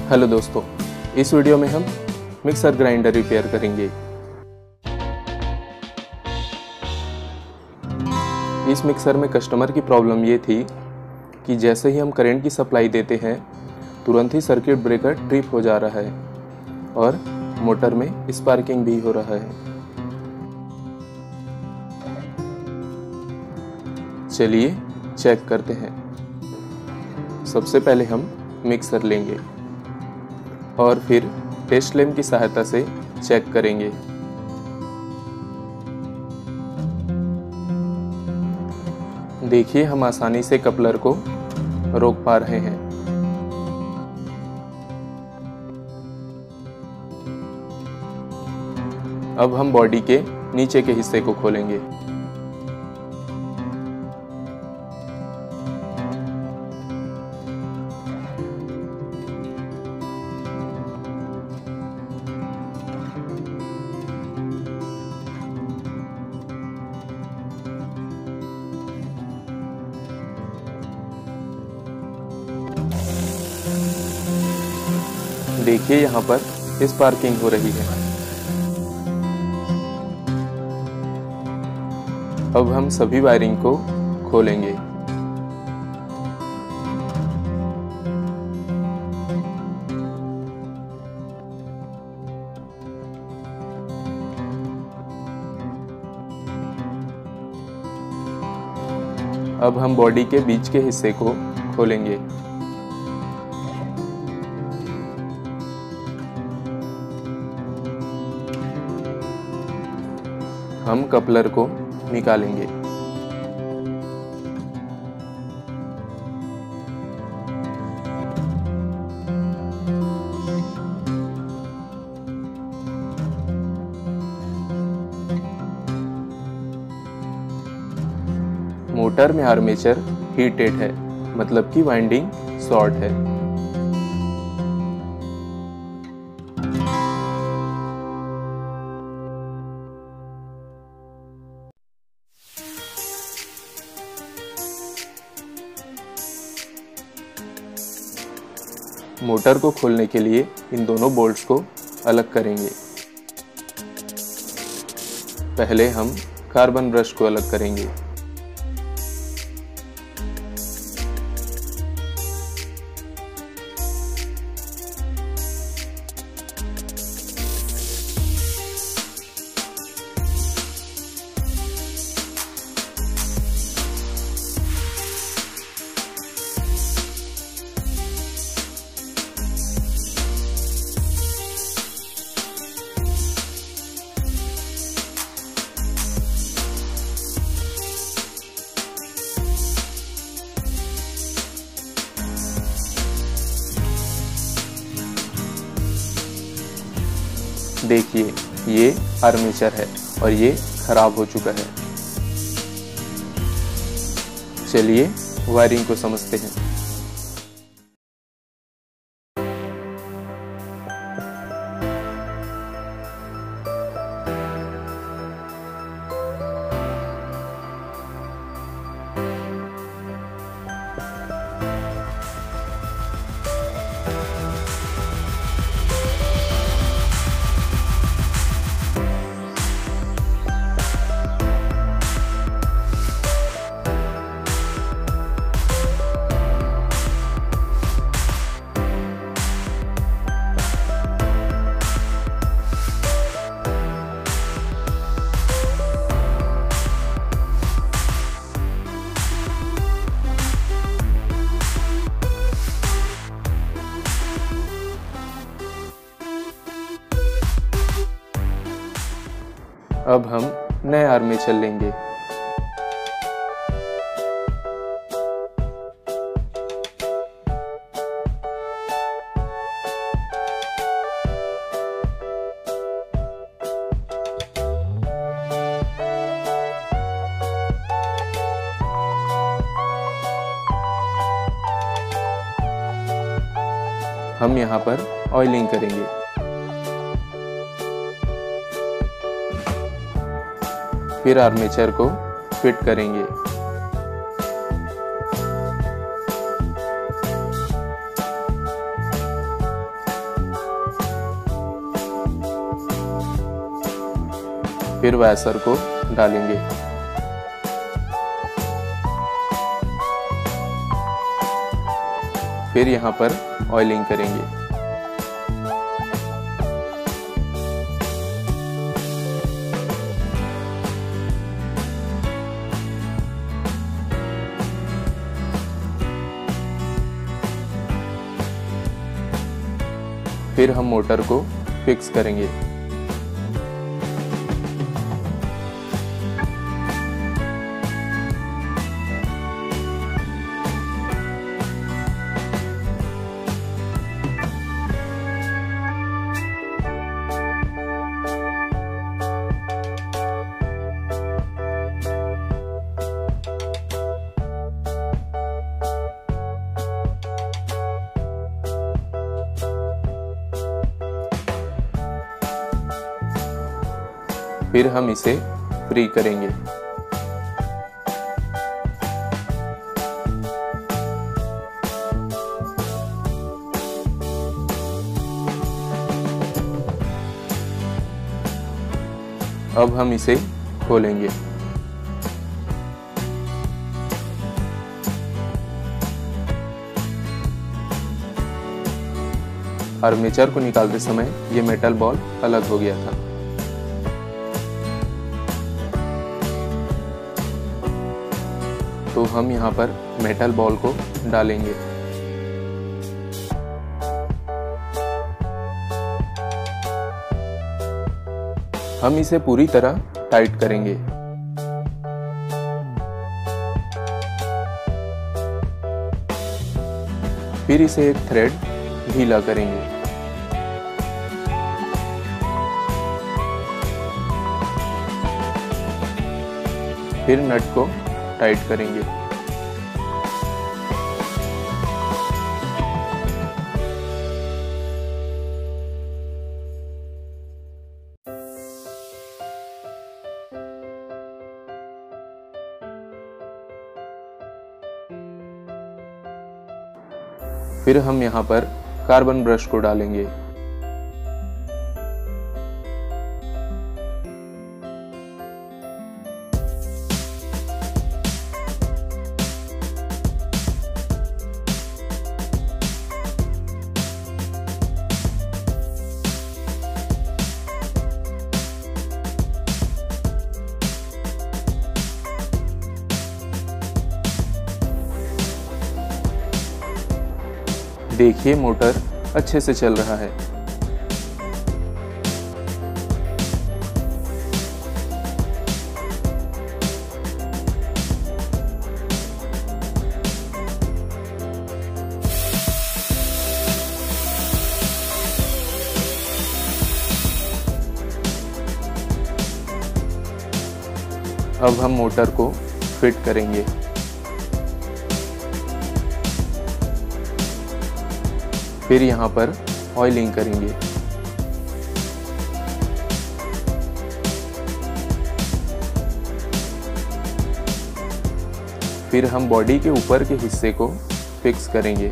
Hello दोस्तों, इस video में हम मिक्सर ग्राइंडर रिपेयर करेंगे। इस मिक्सर में कस्टमर की प्रॉब्लम ये थी कि जैसे ही हम करंट की सप्लाई देते हैं तुरंत ही सर्किट ब्रेकर ट्रिप हो जा रहा है और मोटर में स्पार्किंग भी हो रहा है। चलिए चेक करते हैं। सबसे पहले हम मिक्सर लेंगे और फिर टेस्ट लैंप की सहायता से चेक करेंगे। देखिए, हम आसानी से कपलर को रोक पा रहे हैं। अब हम बॉडी के नीचे के हिस्से को खोलेंगे। देखिए, यहाँ पर स्पार्किंग हो रही है। अब हम सभी वायरिंग को खोलेंगे। अब हम बॉडी के बीच के हिस्से को खोलेंगे। हम कपलर को निकालेंगे। मोटर में आर्मेचर हीटेड है, मतलब कि वाइंडिंग शॉर्ट है। मोटर को खोलने के लिए इन दोनों बोल्ट्स को अलग करेंगे। पहले हम कार्बन ब्रश को अलग करेंगे। देखिए, ये आर्मेचर है और ये खराब हो चुका है। चलिए वायरिंग को समझते हैं। अब हम नए आर्मेचर लेंगे। हम यहाँ पर ऑयलिंग करेंगे। फिर आर्मेचर को फिट करेंगे। फिर वैसर को डालेंगे। फिर यहाँ पर ऑयलिंग करेंगे। फिर हम मोटर को फिक्स करेंगे। फिर हम इसे फ्री करेंगे। अब हम इसे खोलेंगे। आर्मेचर को निकालते समय ये मेटल बॉल अलग हो गया था। तो हम यहाँ पर मेटल बॉल को डालेंगे। हम इसे पूरी तरह टाइट करेंगे। फिर इसे एक थ्रेड ढीला करेंगे। फिर नट को टाइट करेंगे। फिर हम यहाँ पर कार्बन ब्रश को डालेंगे। देखिए मोटर अच्छे से चल रहा है। अब हम मोटर को फिट करेंगे। फिर यहाँ पर ऑयलिंग करेंगे। फिर हम बॉडी के ऊपर के हिस्से को फिक्स करेंगे।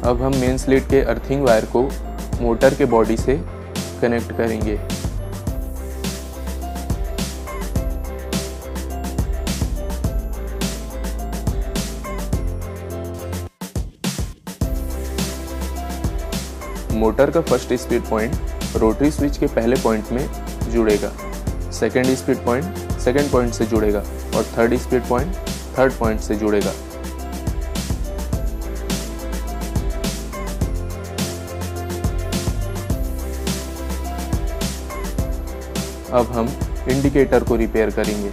अब हम मेन स्लिट के अर्थिंग वायर को मोटर के बॉडी से कनेक्ट करेंगे। मोटर का first speed point rotary switch के पहले पॉइंट में जुड़ेगा, second speed point second point से जुड़ेगा और third speed point third point से जुड़ेगा। अब हम इंडिकेटर को रिपेयर करेंगे।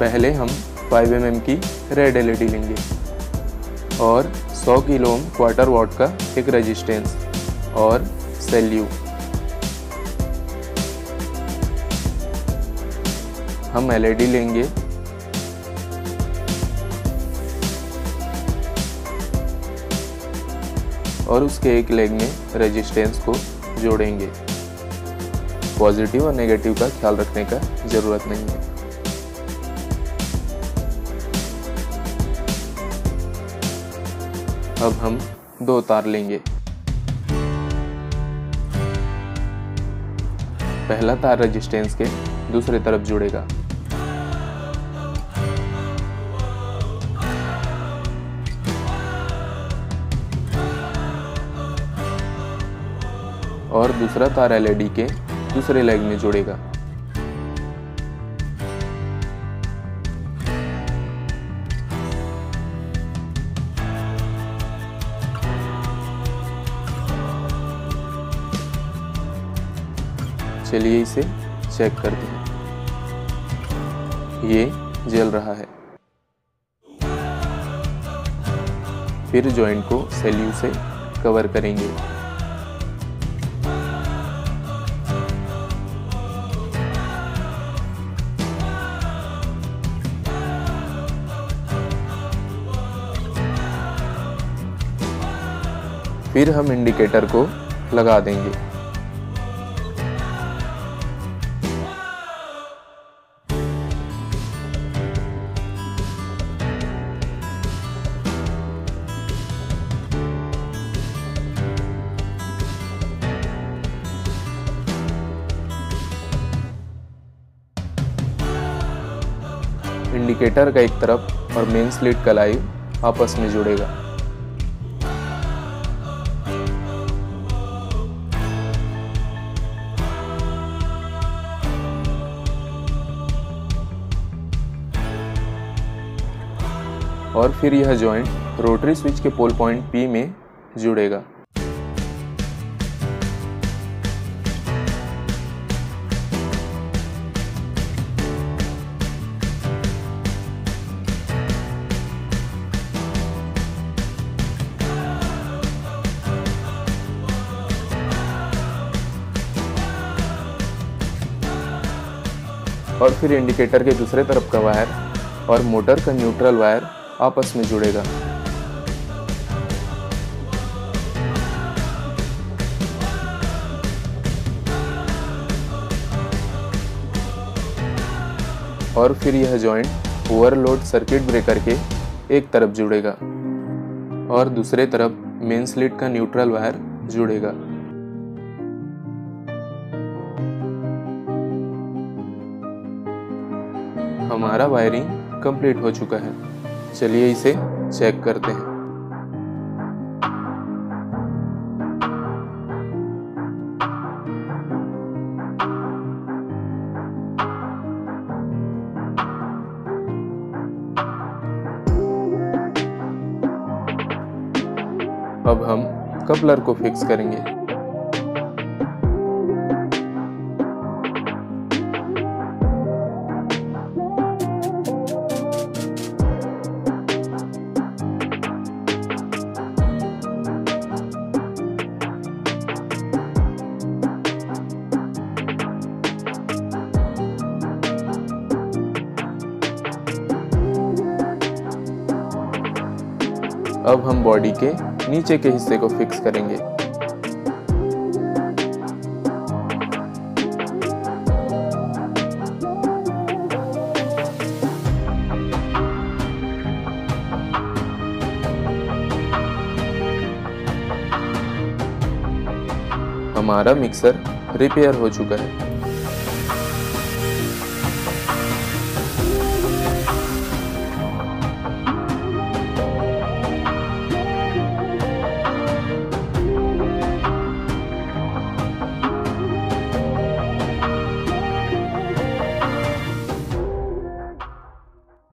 पहले हम 5 mm की रेड LED लेंगे और 100 किलो ओम क्वार्टर वॉट का एक रेजिस्टेंस और सेल्यू। हम LED लेंगे और उसके एक लेग में रेजिस्टेंस को जोड़ेंगे। पॉजिटिव और नेगेटिव का ख्याल रखने का जरूरत नहीं है। अब हम 2 तार लेंगे। पहला तार रेजिस्टेंस के दूसरे तरफ जुड़ेगा और दूसरा तार LED के दूसरे लेग में जुड़ेगा। चलिए इसे चेक करते हैं। ये जल रहा है। फिर जॉइंट को सेल्यू से कवर करेंगे। फिर हम इंडिकेटर को लगा देंगे। इंडिकेटर का एक तरफ और मेन स्लिट का लाइव आपस में जुड़ेगा। और फिर यह जॉइंट रोटरी स्विच के पोल पॉइंट P में जुड़ेगा। और फिर इंडिकेटर के दूसरे तरफ का वायर और मोटर का न्यूट्रल वायर आपस में जुड़ेगा। और फिर यह जॉइंट ओवरलोड सर्किट ब्रेकर के एक तरफ जुड़ेगा और दूसरे तरफ मेन स्लिट का न्यूट्रल वायर जुड़ेगा। हमारा वायरिंग कंप्लीट हो चुका है। चलिए इसे चेक करते हैं। अब हम कपलर को फिक्स करेंगे। अब हम बॉडी के नीचे के हिस्से को फिक्स करेंगे। हमारा मिक्सर रिपेयर हो चुका है।